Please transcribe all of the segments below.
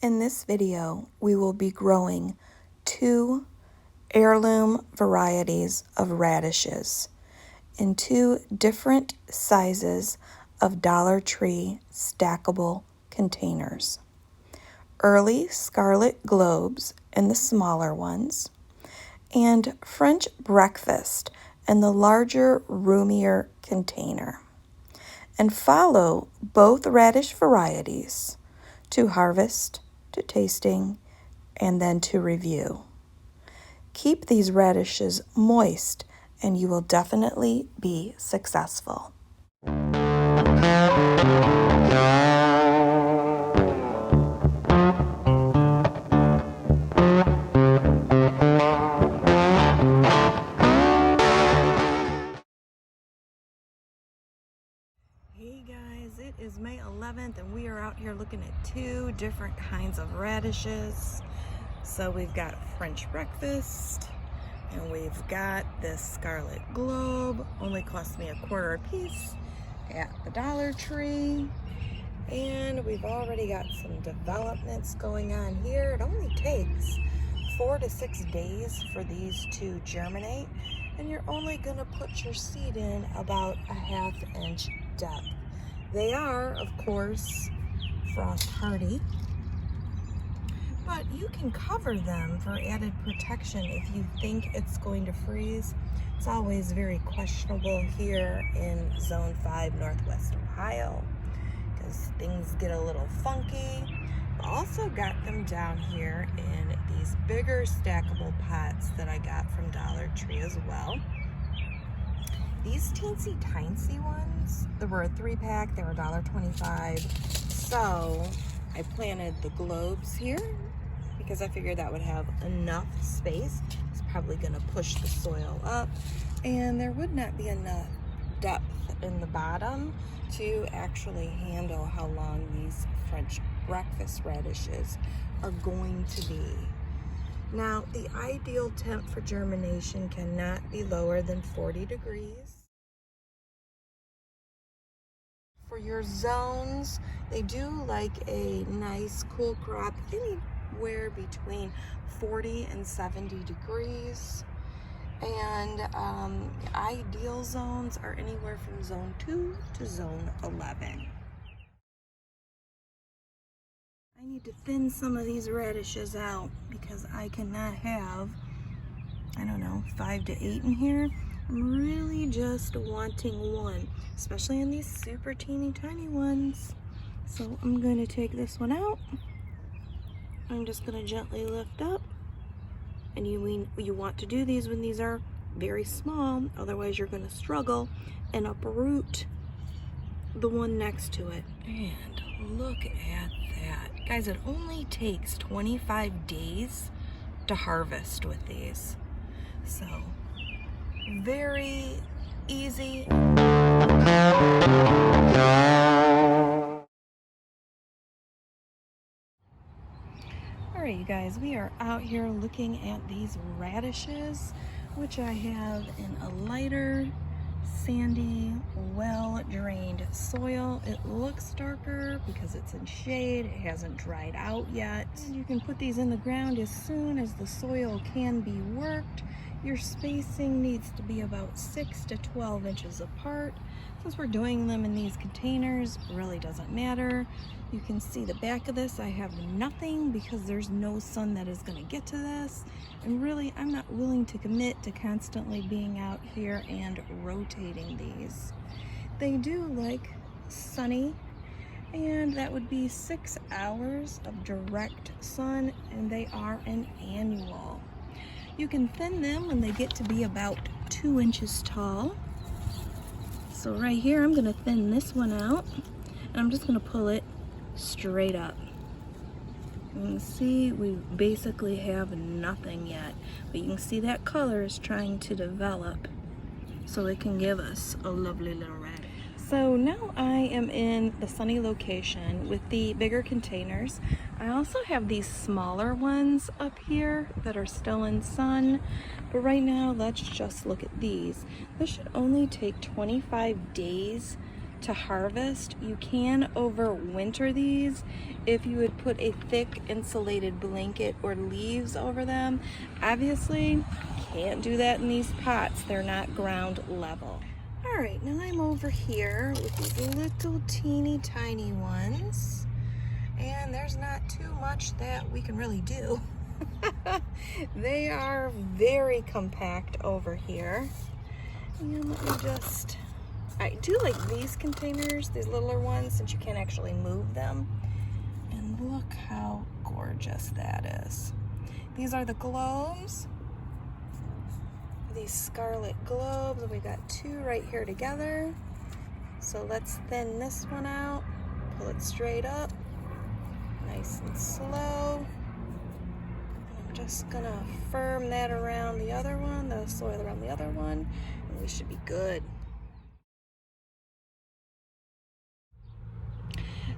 In this video, we will be growing 2 heirloom varieties of radishes in 2 different sizes of Dollar Tree stackable containers. Early Scarlet globes in the smaller ones, and French breakfast in the larger, roomier container. And follow both radish varieties to harvest, to tasting, and then to review. Keep these radishes moist and you will definitely be successful. Hey guys, it is May 11th and we are out here looking at 2 different kinds of radishes. So we've got French breakfast and we've got this Scarlet globe. Only cost me $1.25 a piece at the Dollar Tree. And we've already got some developments going on here. It only takes 4 to 6 days for these to germinate, and you're only going to put your seed in about a 1/2 inch depth. They are, of course, frost hardy, but you can cover them for added protection if you think it's going to freeze. It's always very questionable here in Zone 5 Northwest Ohio because things get a little funky. I've also got them down here in these bigger stackable pots that I got from Dollar Tree as well. These teensy tiny ones, there were a 3-pack, they were $1.25. So I planted the globes here because I figured that would have enough space. It's probably gonna push the soil up and there would not be enough depth in the bottom to actually handle how long these French breakfast radishes are going to be. Now, the ideal temp for germination cannot be lower than 40 degrees. For your zones, they do like a nice cool crop anywhere between 40 and 70 degrees. And ideal zones are anywhere from zone 2 to zone 11. I need to thin some of these radishes out because I cannot have, 5 to 8 in here. I'm really just wanting 1, especially in these super teeny tiny ones. So I'm going to take this one out. I'm just going to gently lift up. And you want to do these when these are very small, otherwise you're going to struggle and uproot the one next to it. And look at that. Guys, it only takes 25 days to harvest with these. So, very easy. Alright, you guys, we are out here looking at these radishes, which I have in a lighter, sandy, well-drained soil. It looks darker because it's in shade. It hasn't dried out yet. And you can put these in the ground as soon as the soil can be worked. Your spacing needs to be about 6 to 12 inches apart. Since we're doing them in these containers, it really doesn't matter. You can see the back of this. I have nothing because there's no sun that is going to get to this. And really, I'm not willing to commit to constantly being out here and rotating these. They do like sunny, and that would be 6 hours of direct sun, and they are an annual. You can thin them when they get to be about 2 inches tall. So right here, I'm going to thin this one out, and I'm just going to pull it straight up. You can see we basically have nothing yet, but you can see that color is trying to develop so it can give us a lovely little radish. So now I am in the sunny location with the bigger containers. I also have these smaller ones up here that are still in sun, but right now let's just look at these. This should only take 25 days to harvest. You can overwinter these if you would put a thick insulated blanket or leaves over them. Obviously, can't do that in these pots. They're not ground level. All right, now I'm over here with these little teeny tiny ones, and there's not too much that we can really do. They are very compact over here. And let me just, I do like these containers, these littler ones, since you can't actually move them. And look how gorgeous that is. These are the globes. These Scarlet globes, and we got two right here together. So let's thin this one out, pull it straight up, nice and slow. I'm just gonna firm that around the other one, the soil around the other one, and we should be good.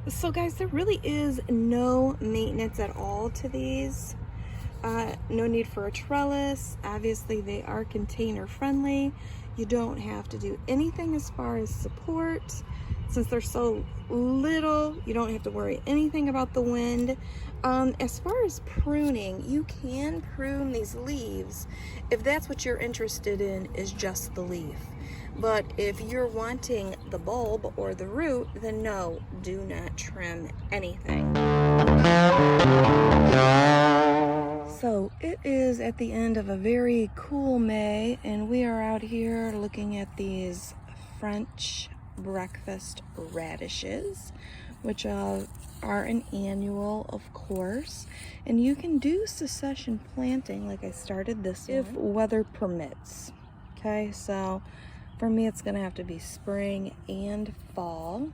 So guys, there really is no maintenance at all to these. No need for a trellis. Obviously, they are container friendly. You don't have to do anything as far as support. Since they're so little, you don't have to worry anything about the wind. As far as pruning, you can prune these leaves if that's what you're interested in, is just the leaf. But if you're wanting the bulb or the root, then no, do not trim anything. So it is at the end of a very cool May, and we are out here looking at these French breakfast radishes, which are an annual, of course. And you can do succession planting like I started this if weather permits. Okay, so for me it's gonna have to be spring and fall.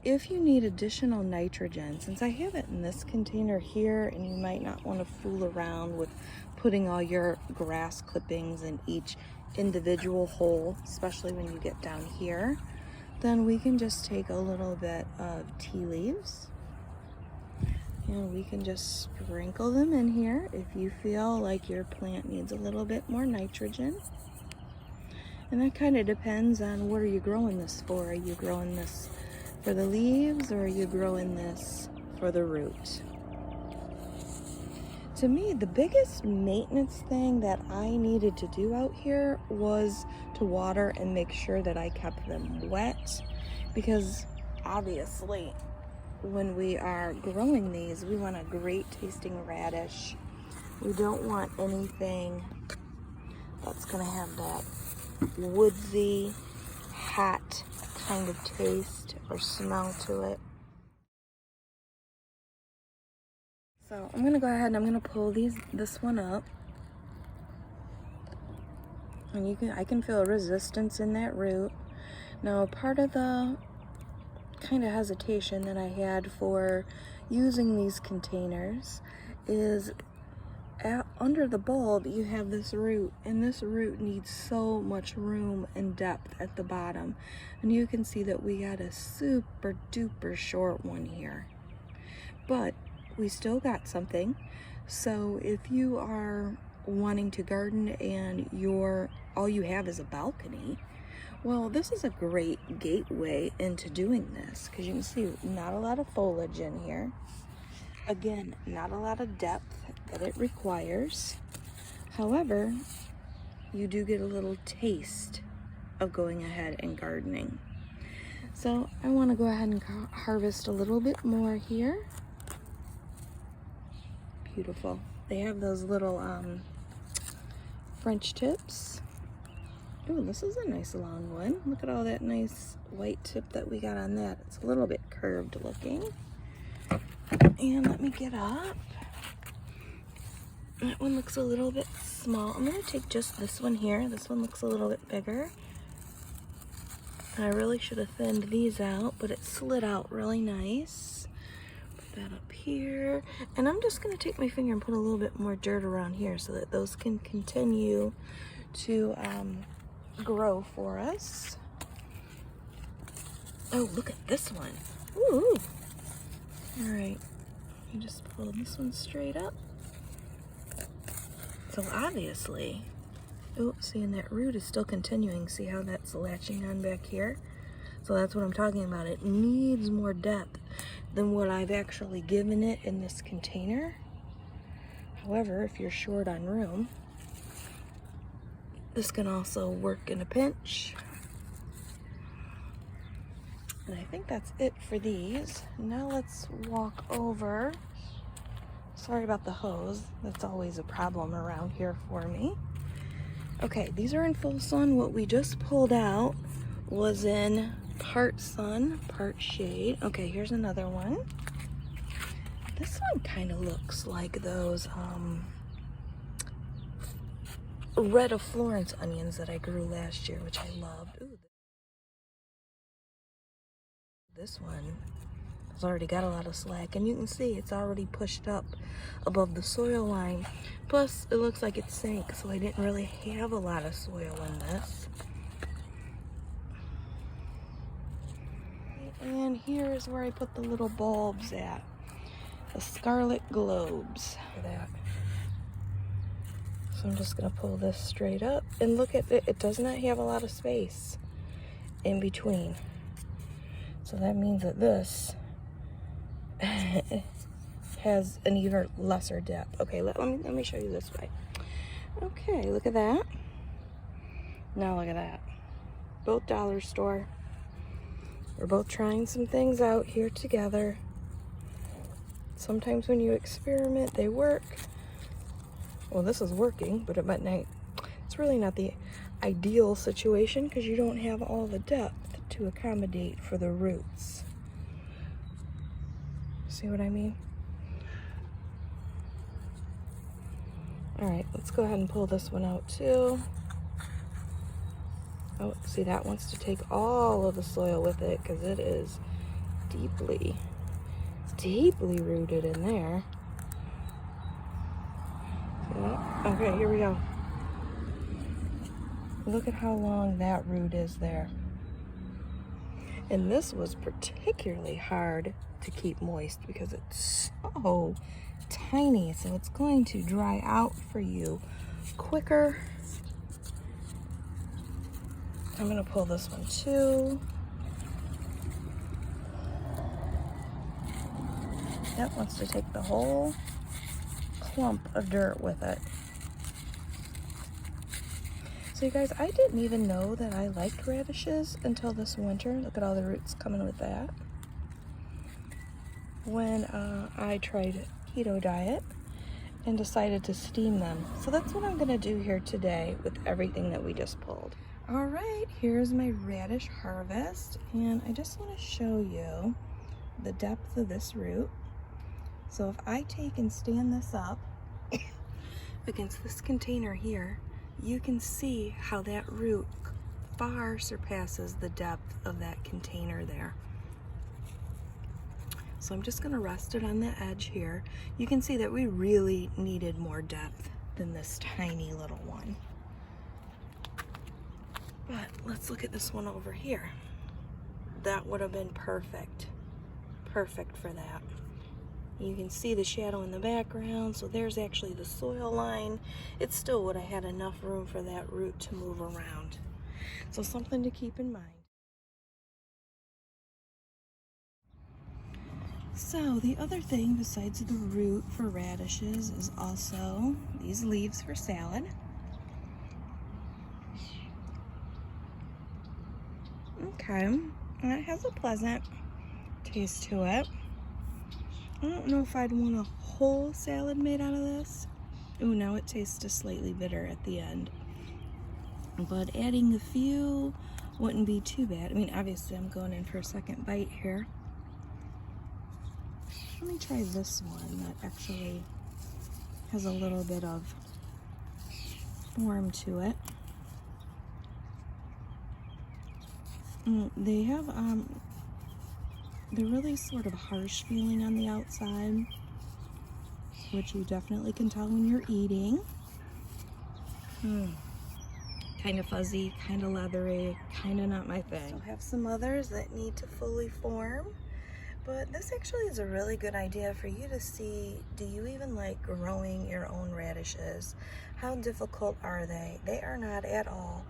If you need additional nitrogen, since I have it in this container here, and you might not want to fool around with putting all your grass clippings in each individual hole, especially when you get down here, then we can just take a little bit of tea leaves and we can just sprinkle them in here if you feel like your plant needs a little bit more nitrogen. And that kind of depends on what are you growing this for. Are you growing this for the leaves, or are you growing this for the root? To me, the biggest maintenance thing that I needed to do out here was to water and make sure that I kept them wet, because obviously when we are growing these, we want a great tasting radish. We don't want anything that's gonna have that woodsy, hot kind of taste or smell to it. So I'm gonna go ahead and I'm gonna pull this one up, and I can feel resistance in that root. Now, part of the kind of hesitation that I had for using these containers is under the bulb you have this root, and this root needs so much room and depth at the bottom, and you can see that we got a super duper short one here, but we still got something. So if you are wanting to garden and all you have is a balcony, well, this is a great gateway into doing this, because you can see not a lot of foliage in here. Again, not a lot of depth that it requires. However, you do get a little taste of going ahead and gardening. So I want to go ahead and harvest a little bit more here. Beautiful. They have those little French tips. Oh, this is a nice long one. Look at all that nice white tip that we got on that. It's a little bit curved looking. And let me get up. That one looks a little bit small. I'm going to take just this one here. This one looks a little bit bigger. I really should have thinned these out, but it slid out really nice. Put that up here. And I'm just going to take my finger and put a little bit more dirt around here so that those can continue to grow for us. Oh, look at this one. Ooh. All right. You just pull this one straight up. So obviously Oh, see, and that root is still continuing. See how that's latching on back here? So that's what I'm talking about. It needs more depth than what I've actually given it in this container. However, if you're short on room, this can also work in a pinch. And I think that's it for these. Now let's walk over. Sorry about the hose. That's always a problem around here for me. Okay, these are in full sun. What we just pulled out was in part sun, part shade. Okay, here's another one. This one kind of looks like those red of Florence onions that I grew last year, which I loved. Ooh, this one has already got a lot of slack, and you can see it's already pushed up above the soil line. Plus, it looks like it sank, so I didn't really have a lot of soil in this. And here's where I put the little bulbs at. The Scarlet globes. Look at that. So I'm just gonna pull this straight up, and look at it. It does not have a lot of space in between. So that means that this has an even lesser depth. Okay, let me show you this way. Okay, look at that. Now look at that. Both dollar store. We're both trying some things out here together. Sometimes when you experiment, they work. Well, this is working, but it's really not the ideal situation because you don't have all the depth to accommodate for the roots. See what I mean? All right, let's go ahead and pull this one out too. Oh, see, that wants to take all of the soil with it because it is deeply rooted in there. See that? Okay, here we go. Look at how long that root is there. And this was particularly hard to keep moist because it's so tiny, so it's going to dry out for you quicker. I'm gonna pull this one too. That wants to take the whole clump of dirt with it. So you guys, I didn't even know that I liked radishes until this winter. Look at all the roots coming with that. When I tried keto diet and decided to steam them. So that's what I'm gonna do here today with everything that we just pulled. All right, here's my radish harvest, and I just want to show you the depth of this root. So if I take and stand this up against this container here, you can see how that root far surpasses the depth of that container there. So I'm just going to rest it on the edge here. You can see that we really needed more depth than this tiny little one. But let's look at this one over here. That would have been perfect. Perfect for that. You can see the shadow in the background, so there's actually the soil line. It still would have had enough room for that root to move around. So something to keep in mind. So the other thing besides the root for radishes is also these leaves for salad. Okay, and it has a pleasant taste to it. I don't know if I'd want a whole salad made out of this. Ooh, now it tastes just slightly bitter at the end. But adding a few wouldn't be too bad. I mean, obviously I'm going in for a second bite here. Let me try this one that actually has a little bit of form to it. They have, they're really sort of harsh feeling on the outside, which you definitely can tell when you're eating. Kind of fuzzy, kind of leathery, kind of not my thing. So I have some others that need to fully form, But this actually is a really good idea for you to see, do you even like growing your own radishes? How difficult are they? They are not at all.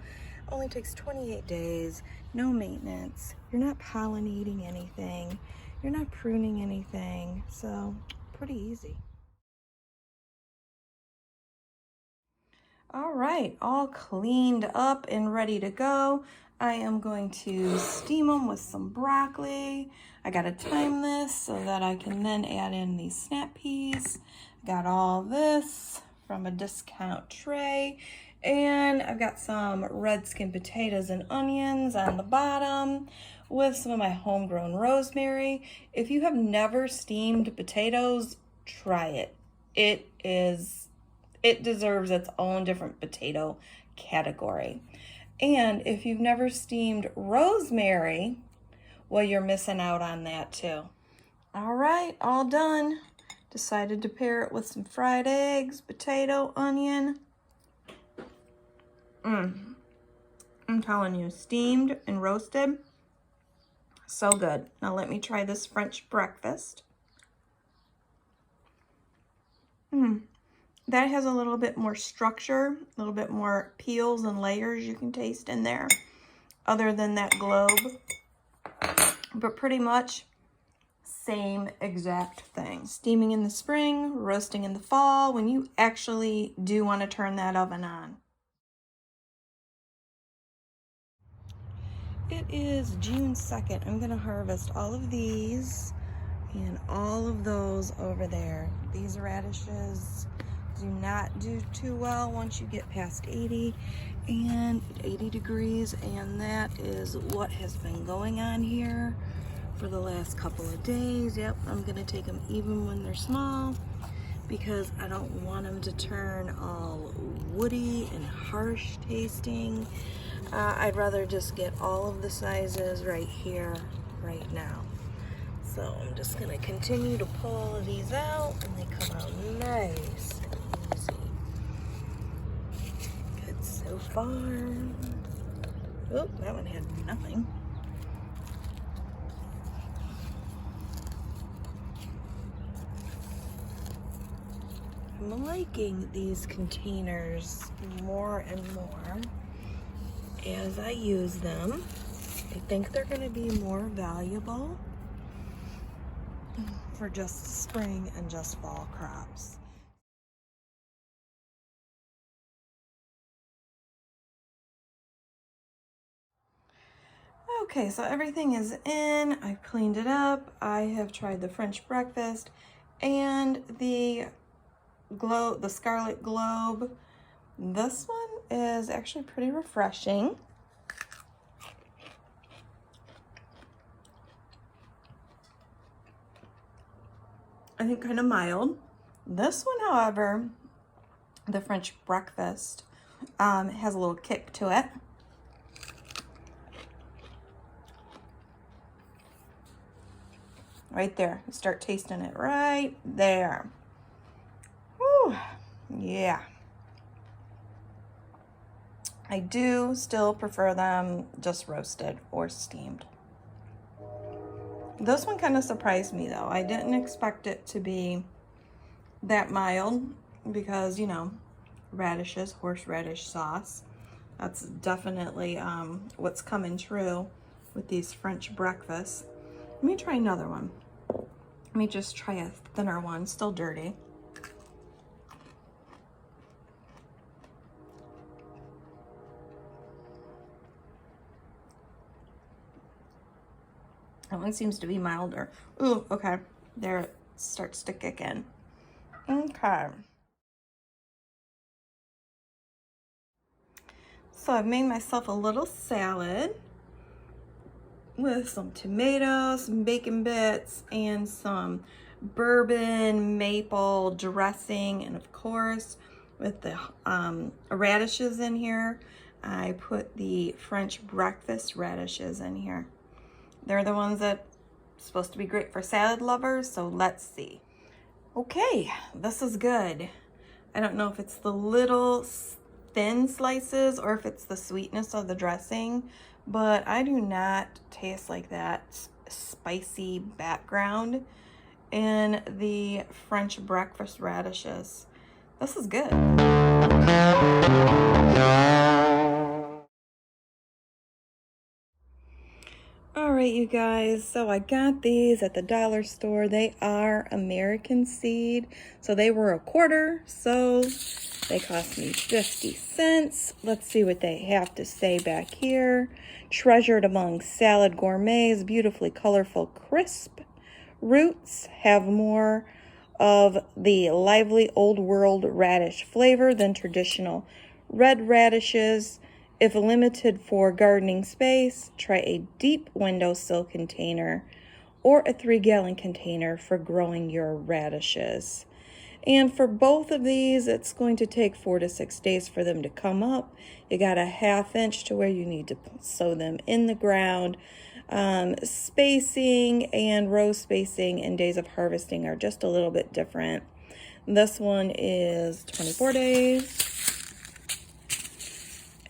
Only takes 28 days, no maintenance. You're not pollinating anything. You're not pruning anything. So pretty easy. All right, all cleaned up and ready to go. I am going to steam them with some broccoli. I gotta time this so that I can then add in these snap peas. Got all this from a discount tray. And I've got some red skin potatoes and onions on the bottom with some of my homegrown rosemary. If you have never steamed potatoes, try it. It deserves its own different potato category. And if you've never steamed rosemary, well, you're missing out on that too. All right, all done. Decided to pair it with some fried eggs, potato, onion. I'm telling you, steamed and roasted, so good. Now let me try this French breakfast. That has a little bit more structure, a little bit more peels and layers you can taste in there, other than that globe. But pretty much same exact thing. Steaming in the spring, roasting in the fall, when you actually do want to turn that oven on. It is June 2nd. I'm gonna harvest all of these and all of those over there. These radishes do not do too well once you get past 80 degrees, and that is what has been going on here for the last couple of days. Yep, I'm gonna take them even when they're small because I don't want them to turn all woody and harsh tasting. I'd rather just get all of the sizes right here, right now. So I'm just gonna continue to pull all of these out, and they come out nice and easy. Good so far. Oh, that one had nothing. I'm liking these containers more and more as I use them. I think they're going to be more valuable for just spring and just fall crops. Okay, so everything is in. I've cleaned it up. I have tried the French breakfast and the Scarlet Globe. This one is actually pretty refreshing. I think kind of mild. This one, however, the French breakfast, has a little kick to it. Right there, you start tasting it right there. Whew, yeah. I do still prefer them just roasted or steamed. This one kind of surprised me though. I didn't expect it to be that mild because, you know, radishes, horseradish sauce. That's definitely what's coming true with these French breakfasts. Let me try another one. Let me just try a thinner one, still dirty. That one seems to be milder. Ooh, okay. There it starts to kick in. Okay. So I've made myself a little salad with some tomatoes, some bacon bits, and some bourbon maple dressing, and of course with the radishes in here. I put the French breakfast radishes in here. They're the ones that are supposed to be great for salad lovers, so let's see. Okay, this is good. I don't know if it's the little thin slices or if it's the sweetness of the dressing, but I do not taste like that spicy background in the French breakfast radishes. This is good. All right, you guys, so I got these at the dollar store. They are American seed, so they were $1, so they cost me 50 cents. Let's see what they have to say back here. Treasured among salad gourmets, beautifully colorful, crisp roots, have more of the lively old world radish flavor than traditional red radishes. If limited for gardening space, try a deep windowsill container or a 3-gallon container for growing your radishes. And for both of these, it's going to take 4 to 6 days for them to come up. You got a 1/2 inch to where you need to sow them in the ground. Spacing and row spacing and days of harvesting are just a little bit different. This one is 24 days.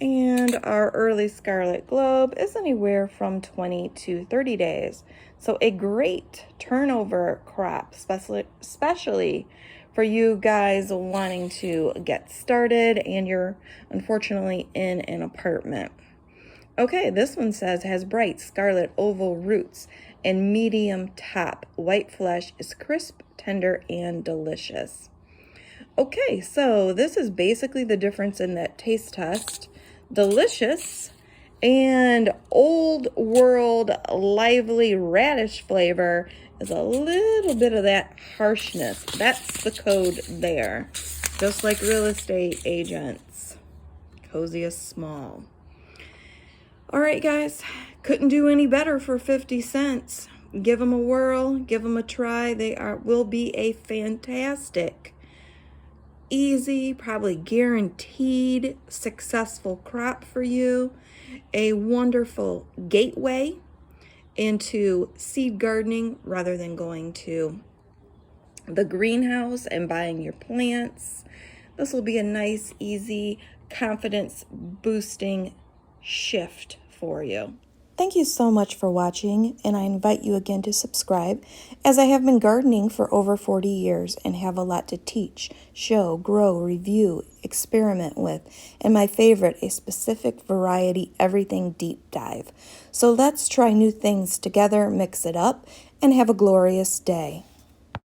And our early Scarlet Globe is anywhere from 20 to 30 days. So a great turnover crop, especially for you guys wanting to get started and you're unfortunately in an apartment. Okay, this one says has bright scarlet oval roots and medium top. White flesh is crisp, tender, and delicious. Okay, so this is basically the difference in that taste test. Delicious and old world lively radish flavor is a little bit of that harshness. That's the code there. Just like real estate agents. Coziest small. All right, guys, couldn't do any better for 50 cents. Give them a whirl, give them a try. They will be a fantastic, easy, probably guaranteed successful crop for you. A wonderful gateway into seed gardening rather than going to the greenhouse and buying your plants. This will be a nice, easy, confidence boosting shift for you. Thank you so much for watching, and I invite you again to subscribe, as I have been gardening for over 40 years and have a lot to teach, show, grow, review, experiment with, and my favorite, a specific variety everything deep dive. So let's try new things together, mix it up, and have a glorious day.